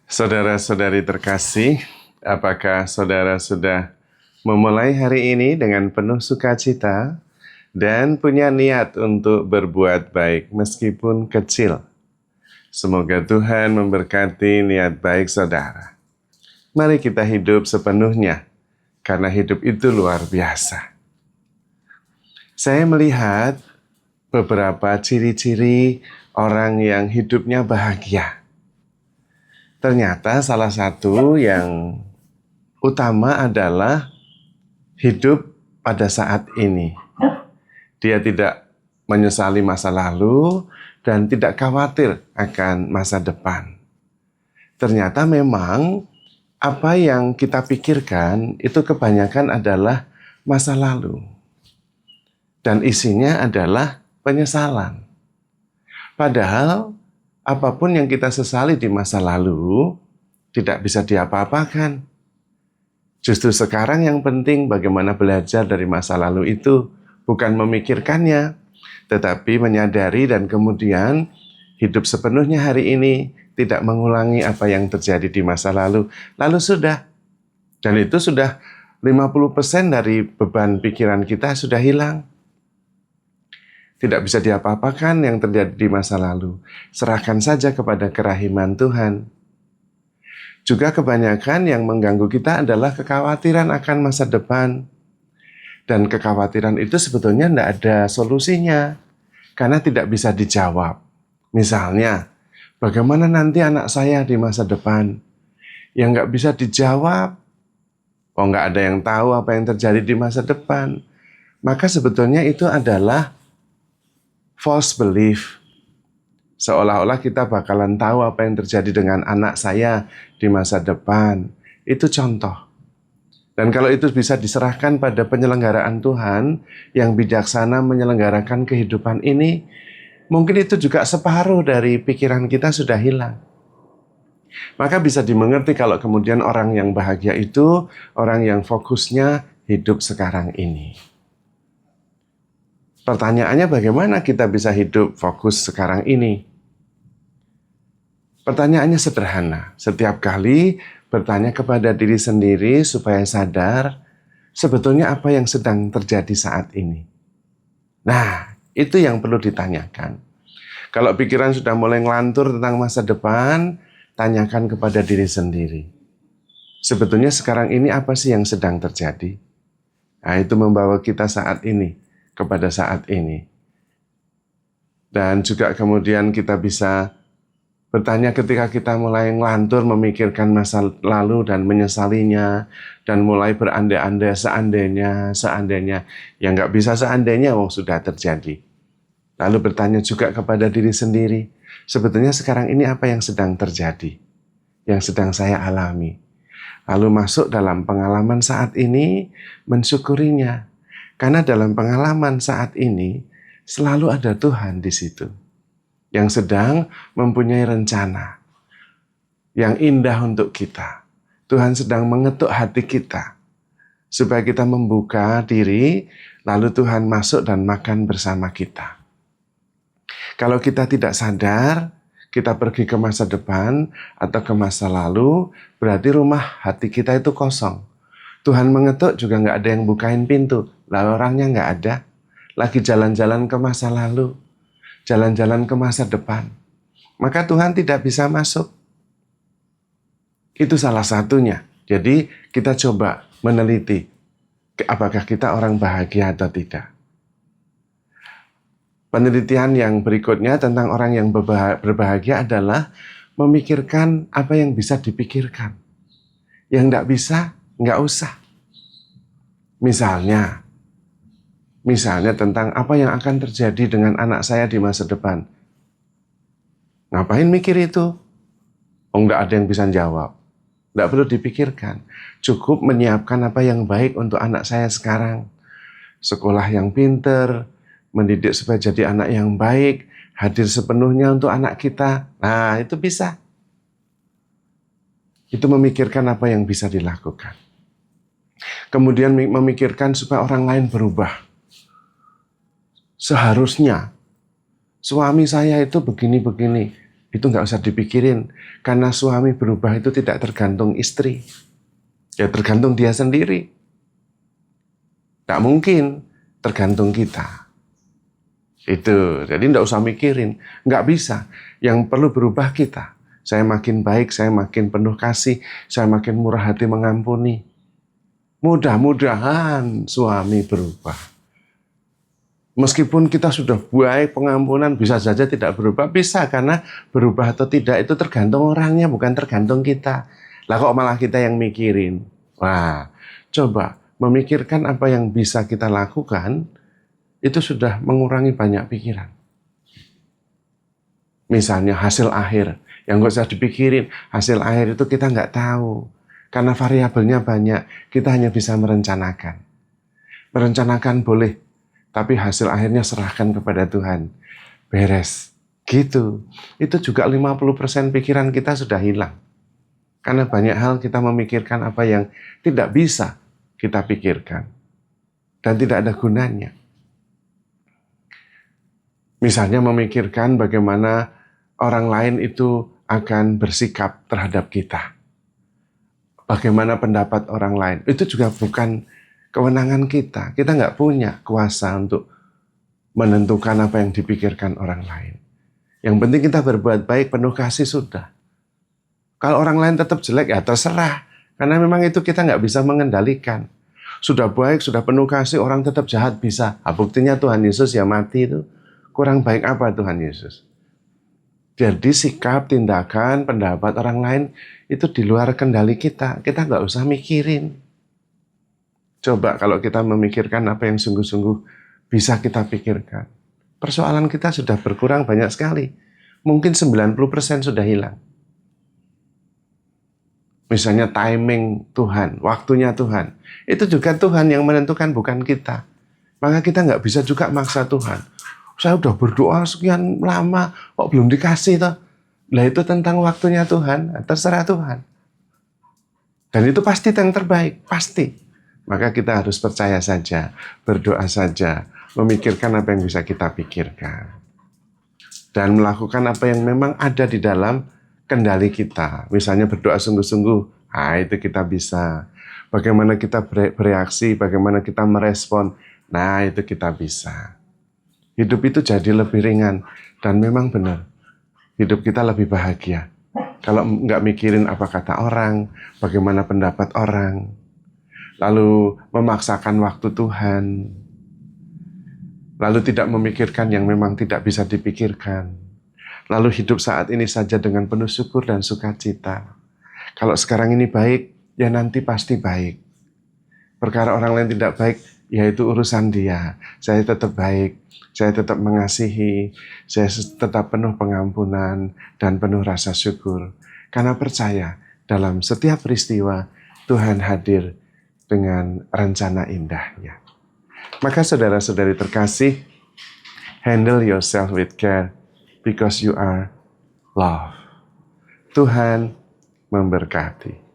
Saudara-saudari terkasih, apakah saudara sudah memulai hari ini dengan penuh sukacita dan punya niat untuk berbuat baik meskipun kecil? Semoga Tuhan memberkati niat baik saudara. Mari kita hidup sepenuhnya, karena hidup itu luar biasa. Saya melihat beberapa ciri-ciri orang yang hidupnya bahagia. Ternyata salah satu yang utama adalah hidup pada saat ini. Dia tidak menyesali masa lalu dan tidak khawatir akan masa depan. Ternyata memang apa yang kita pikirkan itu kebanyakan adalah masa lalu. Dan isinya adalah penyesalan. Padahal apapun yang kita sesali di masa lalu tidak bisa diapa-apakan. Justru sekarang yang penting bagaimana belajar dari masa lalu itu, bukan memikirkannya, tetapi menyadari dan kemudian hidup sepenuhnya hari ini, tidak mengulangi apa yang terjadi di masa lalu. Lalu sudah. Dan itu sudah 50% dari beban pikiran kita sudah hilang. Tidak bisa diapa-apakan yang terjadi di masa lalu. Serahkan saja kepada kerahiman Tuhan. Juga kebanyakan yang mengganggu kita adalah kekhawatiran akan masa depan. Dan kekhawatiran itu sebetulnya tidak ada solusinya. Karena tidak bisa dijawab. Misalnya, bagaimana nanti anak saya di masa depan? Yang nggak bisa dijawab. Oh, nggak ada yang tahu apa yang terjadi di masa depan. Maka sebetulnya itu adalah false belief. Seolah-olah kita bakalan tahu apa yang terjadi dengan anak saya di masa depan. Itu contoh. Dan kalau itu bisa diserahkan pada penyelenggaraan Tuhan yang bijaksana menyelenggarakan kehidupan ini, mungkin itu juga separuh dari pikiran kita sudah hilang. Maka bisa dimengerti kalau kemudian orang yang bahagia itu orang yang fokusnya hidup sekarang ini. Pertanyaannya bagaimana kita bisa hidup fokus sekarang ini? Pertanyaannya sederhana. Setiap kali bertanya kepada diri sendiri supaya sadar sebetulnya apa yang sedang terjadi saat ini. Nah, itu yang perlu ditanyakan. Kalau pikiran sudah mulai ngelantur tentang masa depan, tanyakan kepada diri sendiri. Sebetulnya sekarang ini apa sih yang sedang terjadi? Nah, itu membawa kita saat ini. Kepada saat ini. Dan juga kemudian kita bisa bertanya ketika kita mulai ngelantur memikirkan masa lalu dan menyesalinya, dan mulai berandai-andai seandainya, yang nggak bisa seandainya, sudah terjadi. Lalu bertanya juga kepada diri sendiri, sebetulnya sekarang ini apa yang sedang terjadi, yang sedang saya alami. Lalu masuk dalam pengalaman saat ini, mensyukurinya. Karena dalam pengalaman saat ini, selalu ada Tuhan di situ. Yang sedang mempunyai rencana yang indah untuk kita. Tuhan sedang mengetuk hati kita. Supaya kita membuka diri, lalu Tuhan masuk dan makan bersama kita. Kalau kita tidak sadar, kita pergi ke masa depan atau ke masa lalu, berarti rumah hati kita itu kosong. Tuhan mengetuk juga nggak ada yang bukain pintu. Lalu orangnya nggak ada. Lagi jalan-jalan ke masa lalu. Jalan-jalan ke masa depan. Maka Tuhan tidak bisa masuk. Itu salah satunya. Jadi kita coba meneliti. Apakah kita orang bahagia atau tidak. Penelitian yang berikutnya tentang orang yang berbahagia adalah memikirkan apa yang bisa dipikirkan. Yang nggak bisa, nggak usah. Misalnya tentang apa yang akan terjadi dengan anak saya di masa depan. Ngapain mikir itu? Nggak ada yang bisa jawab. Nggak perlu dipikirkan. Cukup menyiapkan apa yang baik untuk anak saya sekarang. Sekolah yang pinter, mendidik supaya jadi anak yang baik, hadir sepenuhnya untuk anak kita. Nah, itu bisa. Itu memikirkan apa yang bisa dilakukan. Kemudian memikirkan supaya orang lain berubah. Seharusnya suami saya itu begini-begini. itu nggak usah dipikirin. Karena suami berubah itu tidak tergantung istri. Ya tergantung dia sendiri. Nggak mungkin tergantung kita. Itu, jadi nggak usah mikirin. Nggak bisa. Yang perlu berubah kita. Saya makin baik, saya makin penuh kasih, saya makin murah hati mengampuni. Mudah-mudahan suami berubah. Meskipun kita sudah baik, pengampunan bisa saja tidak berubah. Bisa, karena berubah atau tidak itu tergantung orangnya, bukan tergantung kita. Lah kok malah kita yang mikirin? Wah, coba memikirkan apa yang bisa kita lakukan, itu sudah mengurangi banyak pikiran. Misalnya hasil akhir, yang nggak usah dipikirin. Hasil akhir itu kita nggak tahu. Karena variabelnya banyak, kita hanya bisa merencanakan. Merencanakan boleh, tapi hasil akhirnya serahkan kepada Tuhan. Beres. Gitu. Itu juga 50% pikiran kita sudah hilang. Karena banyak hal kita memikirkan apa yang tidak bisa kita pikirkan. Dan tidak ada gunanya. Misalnya memikirkan bagaimana orang lain itu akan bersikap terhadap kita. Bagaimana pendapat orang lain. Itu juga bukan kewenangan kita. Kita nggak punya kuasa untuk menentukan apa yang dipikirkan orang lain. Yang penting kita berbuat baik, penuh kasih sudah. Kalau orang lain tetap jelek, ya terserah. Karena memang itu kita nggak bisa mengendalikan. Sudah baik, sudah penuh kasih, orang tetap jahat bisa. Nah, buktinya Tuhan Yesus ya mati itu. Kurang baik apa Tuhan Yesus? Jadi sikap, tindakan, pendapat orang lain itu di luar kendali kita. Kita nggak usah mikirin. Coba kalau kita memikirkan apa yang sungguh-sungguh bisa kita pikirkan. Persoalan kita sudah berkurang banyak sekali. Mungkin 90% sudah hilang. Misalnya timing Tuhan, waktunya Tuhan. Itu juga Tuhan yang menentukan, bukan kita. Maka kita nggak bisa juga maksa Tuhan. Saya udah berdoa sekian lama, kok belum dikasih toh? Lah itu tentang waktunya Tuhan, terserah Tuhan. Dan itu pasti yang terbaik, pasti. Maka kita harus percaya saja, berdoa saja, memikirkan apa yang bisa kita pikirkan. Dan melakukan apa yang memang ada di dalam kendali kita. Misalnya berdoa sungguh-sungguh, nah itu kita bisa. Bagaimana kita bereaksi, bagaimana kita merespon, nah itu kita bisa. Hidup itu jadi lebih ringan, dan memang benar, hidup kita lebih bahagia. Kalau nggak mikirin apa kata orang, bagaimana pendapat orang, lalu memaksakan waktu Tuhan, lalu tidak memikirkan yang memang tidak bisa dipikirkan, lalu hidup saat ini saja dengan penuh syukur dan sukacita. Kalau sekarang ini baik, ya nanti pasti baik. Perkara orang lain tidak baik, ya itu urusan dia. Saya tetap baik, saya tetap mengasihi, saya tetap penuh pengampunan dan penuh rasa syukur. Karena percaya dalam setiap peristiwa Tuhan hadir dengan rencana indahnya. Maka saudara-saudari terkasih, handle yourself with care because you are love. Tuhan memberkati.